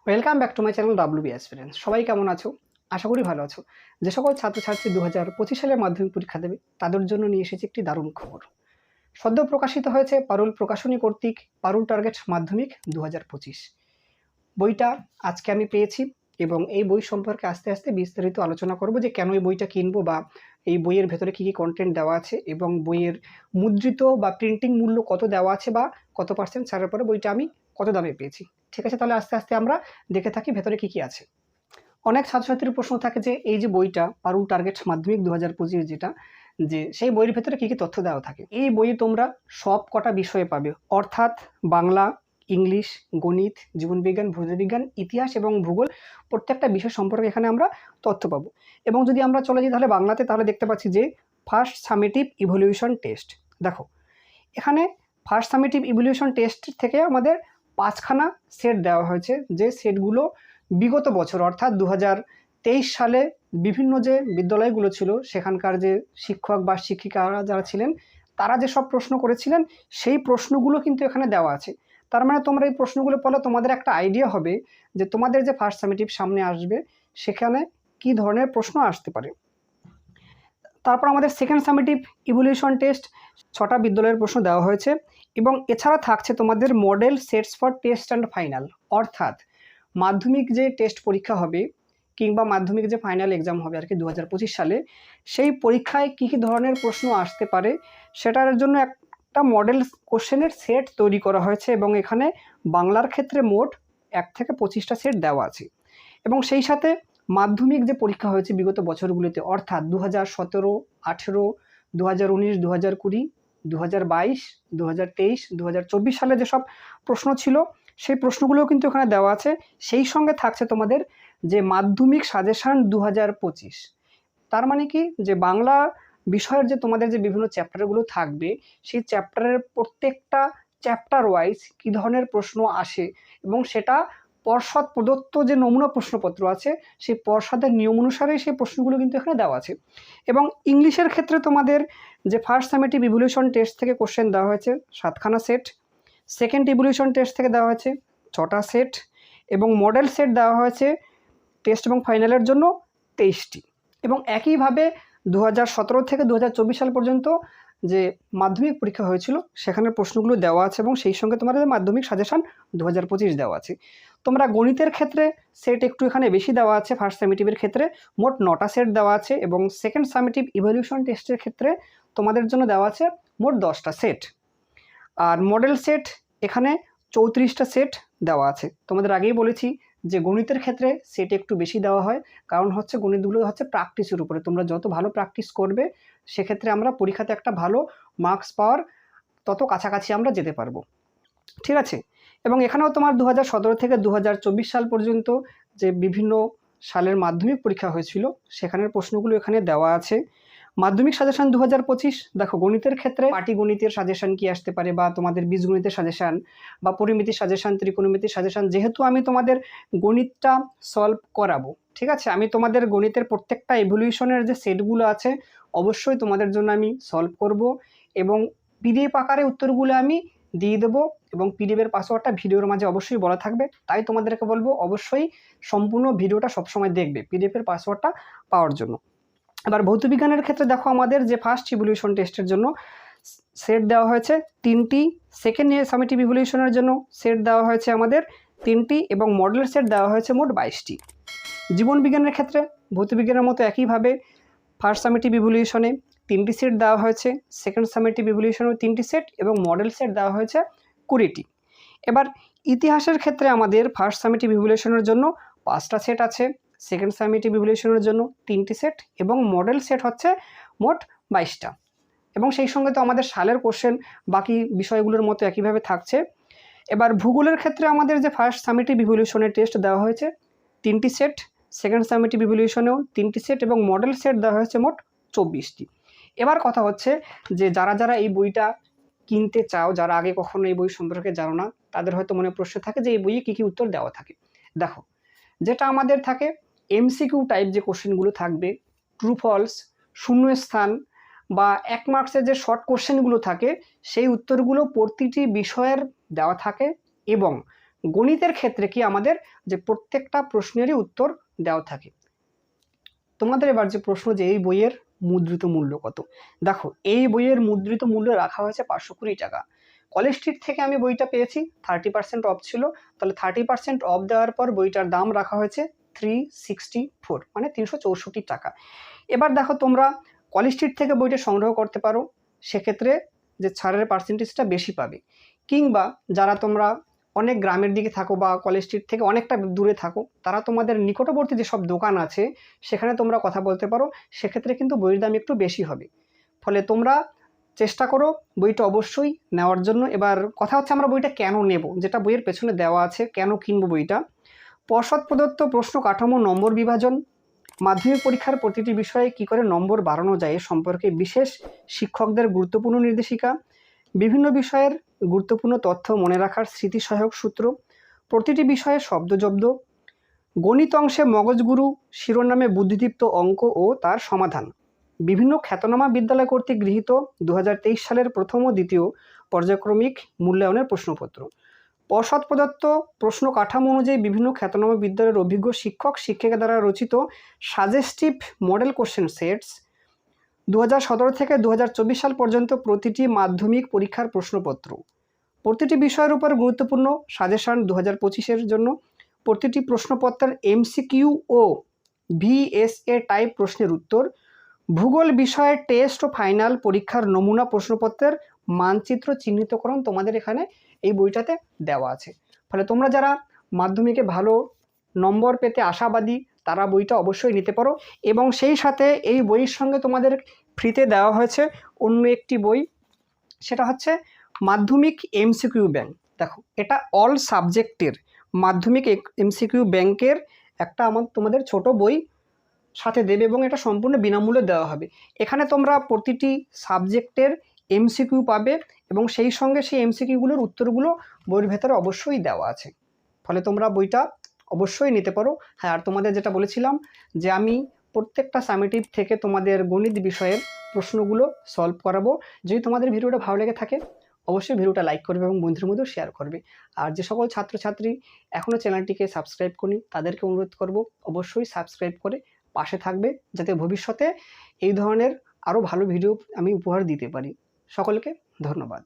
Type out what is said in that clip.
Welcome back to my channel WB aspirants. সবাই কেমন আছো? আশা করি ভালো আছো। যে সকল ছাত্রছাত্রী 2025 সালে মাধ্যমিক পরীক্ষা দেবে তাদের জন্য নিয়ে এসেছি একটি দারুণ খবর। সদ্য প্রকাশিত হয়েছে পারুল প্রকাশনী কর্তৃক পারুল টার্গেট মাধ্যমিক 2025 বইটা আজকে আমি পেয়েছি এবং এই বই সম্পর্কে আস্তে আস্তে বিস্তারিত আলোচনা করব যে কেন এই বইটা কিনবো বা এই বইয়ের ভেতরে কী কী কন্টেন্ট দেওয়া আছে এবং বইয়ের মুদ্রিত বা প্রিন্টিং মূল্য কত দেওয়া আছে বা কত পার্সেন্ট ছাড়ের পরে বইটা আমি কত দামে পেয়েছি। ঠিক আছে, তাহলে আস্তে আস্তে আমরা দেখে থাকি ভেতরে কী কী আছে। অনেক ছাত্রছাত্রীর প্রশ্ন থাকে যে এই যে বইটা পারুল টার্গেট মাধ্যমিক 2025 যেটা, যে সেই বইয়ের ভেতরে কী কী তথ্য দেওয়া থাকে। এই বইয়ে তোমরা সব কটা বিষয়ে পাবে, অর্থাৎ বাংলা, ইংলিশ, গণিত, জীবনবিজ্ঞান, ভৌতবিজ্ঞান, ইতিহাস এবং ভূগোল প্রত্যেকটা বিষয় সম্পর্কে এখানে আমরা তথ্য পাবো। এবং যদি আমরা চলে যাই তাহলে বাংলাতে, তাহলে দেখতে পাচ্ছি যে ফার্স্ট সামেটিভ ইভ্যালুয়েশন টেস্ট। দেখো এখানে ফার্স্ট সামেটিভ ইভ্যালুয়েশন টেস্ট থেকে আমাদের 5খানা সেট দেওয়া হয়েছে, যে সেটগুলো বিগত বছর অর্থাৎ 2023 সালে বিভিন্ন যে বিদ্যালয়গুলো ছিল সেখানকার যে শিক্ষক বা শিক্ষিকারা যারা ছিলেন তারা যেসব প্রশ্ন করেছিলেন সেই প্রশ্নগুলো কিন্তু এখানে দেওয়া আছে। তার মানে তোমরা এই প্রশ্নগুলো পড়লে তোমাদের একটা আইডিয়া হবে যে তোমাদের যে ফার্স্ট সামেটিভ সামনে আসবে সেখানে কি ধরনের প্রশ্ন আসতে পারে। তারপর আমাদের সেকেন্ড সামেটিভ ইভ্যালুয়েশন টেস্ট 6টা বিদ্যালয়ের প্রশ্ন দেওয়া হয়েছে এবং এছাড়া থাকছে তোমাদের model sets for test and final, অর্থাৎ মাধ্যমিক যে টেস্ট পরীক্ষা হবে কিংবা মাধ্যমিক যে ফাইনাল এক্সাম হবে আর কি 2025 সালে, সেই পরীক্ষায় কী কী ধরনের প্রশ্ন আসতে পারে সেটার জন্য একটা মডেল কোশ্চেনের সেট তৈরি করা হয়েছে এবং এখানে বাংলার ক্ষেত্রে মোট 1 থেকে 25টা সেট দেওয়া আছে। এবং সেই সাথে মাধ্যমিক যে পরীক্ষা হয়েছে বিগত বছরগুলিতে অর্থাৎ 2017, 18, 2019, 2020, 2022, 2023, 2024 সালে যেসব প্রশ্ন ছিল সেই প্রশ্নগুলোও কিন্তু এখানে দেওয়া আছে। সেই সঙ্গে থাকছে তোমাদের যে মাধ্যমিক সাজেশান 2025। তার মানে কি, যে বাংলা বিষয়ের যে তোমাদের যে বিভিন্ন চ্যাপ্টারগুলো থাকবে সেই চ্যাপ্টারের প্রত্যেকটা চ্যাপ্টার ওয়াইজ কী ধরনের প্রশ্ন আসে এবং সেটা পর্ষদ প্রদত্ত যে নমুনা প্রশ্নপত্র আছে সেই পর্ষদের নিয়ম অনুসারে সেই প্রশ্নগুলো কিন্তু এখানে দেওয়া আছে। এবং ইংলিশের ক্ষেত্রে তোমাদের যে ফার্স্ট সামেটিভ ইভ্যালুয়েশন টেস্ট থেকে কোশ্চেন দেওয়া হয়েছে 7খানা সেট, সেকেন্ড ইভ্যালুয়েশন টেস্ট থেকে দেওয়া হয়েছে 6টা সেট এবং মডেল সেট দেওয়া হয়েছে টেস্ট এবং ফাইনালের জন্য 23টি। এবং একইভাবে 2017 থেকে 2024 সাল পর্যন্ত যে মাধ্যমিক পরীক্ষা হয়েছিল সেখানের প্রশ্নগুলো দেওয়া আছে এবং সেই সঙ্গে তোমাদের মাধ্যমিক সাজেশান 2025 দেওয়া আছে। তোমরা গণিতের ক্ষেত্রে সেট একটু এখানে বেশি দেওয়া আছে, ফার্স্ট সামেটিভের ক্ষেত্রে মোট 9টা সেট দেওয়া আছে এবং সেকেন্ড সামেটিভ ইভ্যালুয়েশন টেস্টের ক্ষেত্রে তোমাদের জন্য দেওয়া আছে মোট 10টা সেট। আর মডেল সেট এখানে 34টা সেট দেওয়া আছে। তোমাদের আগেই বলেছি যে গণিতের ক্ষেত্রে সেট একটু বেশি দেওয়া হয়, কারণ হচ্ছে গণিতগুলো হচ্ছে প্র্যাকটিসের উপরে। তোমরা যত ভালো প্র্যাকটিস করবে সেক্ষেত্রে আমরা পরীক্ষাতে একটা ভালো মার্কস পাওয়ার তত কাছাকাছি আমরা যেতে পারবো। ঠিক আছে, এবং এখানেও তোমার 2017 থেকে 2024 সাল পর্যন্ত যে বিভিন্ন সালের মাধ্যমিক পরীক্ষা হয়েছিল সেখানের প্রশ্নগুলো এখানে দেওয়া আছে। মাধ্যমিক সাজেশান 2025, দেখো গণিতের ক্ষেত্রে পাটিগণিতের সাজেশান কি আসতে পারে বা তোমাদের বীজগণিতের সাজেশান বা পরিমিতির সাজেশান, ত্রিকোণমিতির সাজেশান। যেহেতু আমি তোমাদের গণিতটা সলভ করাবো, ঠিক আছে, আমি তোমাদের গণিতের প্রত্যেকটা ইভ্যালুয়েশনের যে সেটগুলো আছে অবশ্যই তোমাদের জন্য আমি সলভ করব এবং পিডিএফ আকারে উত্তরগুলো আমি দিয়ে দেবো এবং পিডিএফের পাসওয়ার্ডটা ভিডিওর মাঝে অবশ্যই বলা থাকবে। তাই তোমাদেরকে বলবো অবশ্যই সম্পূর্ণ ভিডিওটা সবসময় দেখবে পিডিএফের পাসওয়ার্ডটা পাওয়ার জন্য। এবার ভৌতবিজ্ঞানের ক্ষেত্রে দেখো আমাদের যে ফার্স্ট ইভ্যালুয়েশন টেস্টের জন্য সেট দেওয়া হয়েছে 3টি, সেকেন্ড সামেটিভ ইভ্যালুয়েশনের জন্য সেট দেওয়া হয়েছে আমাদের 3টি এবং মডেল সেট দেওয়া হয়েছে মোট 22টি। জীবনবিজ্ঞানের ক্ষেত্রে ভৌতবিজ্ঞানের মতো একইভাবে ফার্স্ট সামেটিভ ইভ্যালুয়েশনে 3টি সেট দেওয়া হয়েছে, সেকেন্ড সামেটিভ ইভ্যালুয়েশনেও 3টি সেট এবং মডেল সেট দেওয়া হয়েছে 20টি। এবার ইতিহাসের ক্ষেত্রে আমাদের ফার্স্ট সামেটিভ ইভ্যালুয়েশনের জন্য 5টা সেট আছে, সেকেন্ড সামেটিভ ইভ্যালুয়েশনের জন্য 3টি সেট এবং মডেল সেট হচ্ছে মোট 22টা। এবং সেই সঙ্গে তো আমাদের সালের কোশ্চেন বাকি বিষয়গুলোর মতো একইভাবে থাকছে। এবার ভূগোলের ক্ষেত্রে আমাদের যে ফার্স্ট সামেটিভ ইভ্যালুয়েশনের টেস্ট দেওয়া হয়েছে 3টি সেট, সেকেন্ড সামেটিভ ইভ্যালুয়েশনেও 3টি সেট এবং মডেল সেট দেওয়া হয়েছে মোট 24টি। এবার কথা হচ্ছে যে যারা যারা এই বইটা কিনতে চাও, যারা আগে কখনো এই বই সম্পর্কে জানো না, তাদের হয়তো মনে প্রশ্ন থাকে যে এই বইয়ে কী কী উত্তর দেওয়া থাকে। দেখো যেটা আমাদের থাকে এমসিকিউ টাইপ যে কোশ্চেনগুলো থাকবে, ট্রু ফলস, শূন্যস্থান বা 1 মার্কসের যে শর্ট কোশ্চেনগুলো থাকে সেই উত্তরগুলো প্রতিটি বিষয়ের দেওয়া থাকে এবং গণিতের ক্ষেত্রে কি আমাদের যে প্রত্যেকটা প্রশ্নেরই উত্তর দেওয়া থাকে। তোমাদের এবার যে প্রশ্ন যে এই বইয়ের মুদ্রিত মূল্য কত, দেখো এই বইয়ের মুদ্রিত মূল্য রাখা হয়েছে 520 টাকা। কলেজ স্ট্রিট থেকে আমি বইটা পেয়েছি, 30% অফ ছিল, তাহলে 30% অফ দেওয়ার পর বইটার দাম রাখা হয়েছে 364 মানে 364 টাকা। এবার দেখো তোমরা কলেজ স্ট্রিট থেকে বইটা সংগ্রহ করতে পারো, সেক্ষেত্রে যে ছাড়ের পার্সেন্টেজটা বেশি পাবে। কিংবা যারা তোমরা অনেক গ্রামের দিকে থাকো বা কলেজ স্ট্রিট থেকে অনেকটা দূরে থাকো, তারা তোমাদের নিকটবর্তী যেসব দোকান আছে সেখানে তোমরা কথা বলতে পারো, সেক্ষেত্রে কিন্তু বইয়ের দাম একটু বেশি হবে। ফলে তোমরা চেষ্টা করো বইটা অবশ্যই নেওয়ার জন্য। এবার কথা হচ্ছে আমরা বইটা কেন নেব, যেটা বইয়ের পেছনে দেওয়া আছে, কেন কিনবো বইটা। পর্ষদ প্রদত্ত প্রশ্ন কাঠামো, নম্বর বিভাজন, মাধ্যমিক পরীক্ষার প্রতিটি বিষয়ে কী করে নম্বর বাড়ানো যায় এ সম্পর্কে বিশেষ শিক্ষকদের গুরুত্বপূর্ণ নির্দেশিকা, বিভিন্ন বিষয়ের গুরুত্বপূর্ণ তথ্য মনে রাখার স্মৃতি সহায়ক সূত্র, প্রতিটি বিষয়ে শব্দজব্দ, গণিত অংশে মগজগুরু শিরোনামে বুদ্ধিদীপ্ত অঙ্ক ও তার সমাধান, বিভিন্ন খ্যাতনামা বিদ্যালয় কর্তৃক গৃহীত 2023 সালের প্রথম ও দ্বিতীয় পর্যায়ক্রমিক মূল্যায়নের প্রশ্নপত্র, পর্ষদ প্রদত্ত প্রশ্ন কাঠামো অনুযায়ী বিভিন্ন খ্যাতনামা বিদ্যালয়ের অভিজ্ঞ শিক্ষক শিক্ষিকা দ্বারা রচিত সাজেস্টিভ মডেল কোশ্চেন সেটস, 2017 থেকে 2024 সাল পর্যন্ত প্রতিটি মাধ্যমিক পরীক্ষার প্রশ্নপত্র, প্রতিটি বিষয়ের উপর গুরুত্বপূর্ণ সাজেশন 2025-এর জন্য, প্রতিটি প্রশ্নপত্রের এমসিকিউ ও ভিএসএ টাইপ প্রশ্নের উত্তর, ভূগোল বিষয়ে টেস্ট ও ফাইনাল পরীক্ষার নমুনা প্রশ্নপত্রের মানচিত্র চিহ্নিতকরণ তোমাদের এখানে এই বইটাতে দেওয়া আছে। ফলে তোমরা যারা মাধ্যমিকে ভালো নম্বর পেতে আশাবাদী তারা বইটা অবশ্যই নিতে পারো। এবং সেই সাথে এই বইয়ের সঙ্গে তোমাদের ফ্রিতে দেওয়া হয়েছে অন্য একটি বই, সেটা হচ্ছে মাধ্যমিক এমসিকিউ ব্যাংক। দেখো এটা অল সাবজেক্টের মাধ্যমিক এমসিকিউ ব্যাংকের একটা তোমাদের ছোট বই সাথে দেবে এবং এটা সম্পূর্ণ বিনামূল্যে দেওয়া হবে। এখানে তোমরা প্রতিটি সাবজেক্টের এমসিকিউ পাবে এবং সেই সঙ্গে সেই এমসিকিউগুলোর উত্তরগুলো বইয়ের ভেতরে অবশ্যই দেওয়া আছে। ফলে তোমরা বইটা অবশ্যই নিতে পারো। হ্যাঁ, আর তোমাদের যেটা বলেছিলাম যে আমি প্রত্যেকটা সামেটিভ থেকে তোমাদের গণিত বিষয়ের প্রশ্নগুলো সলভ করাবো। যদি তোমাদের ভিডিওটা ভালো লেগে থাকে অবশ্যই ভিডিওটা লাইক করবে এবং বন্ধুদের মধ্যেও শেয়ার করবে। আর যে সকল ছাত্রছাত্রী এখনও চ্যানেলটিকে সাবস্ক্রাইব করেনি তাদেরকে অনুরোধ করব অবশ্যই সাবস্ক্রাইব করে পাশে থাকবে, যাতে ভবিষ্যতে এই ধরনের আরও ভালো ভিডিও আমি উপহার দিতে পারি। সকলকে ধন্যবাদ।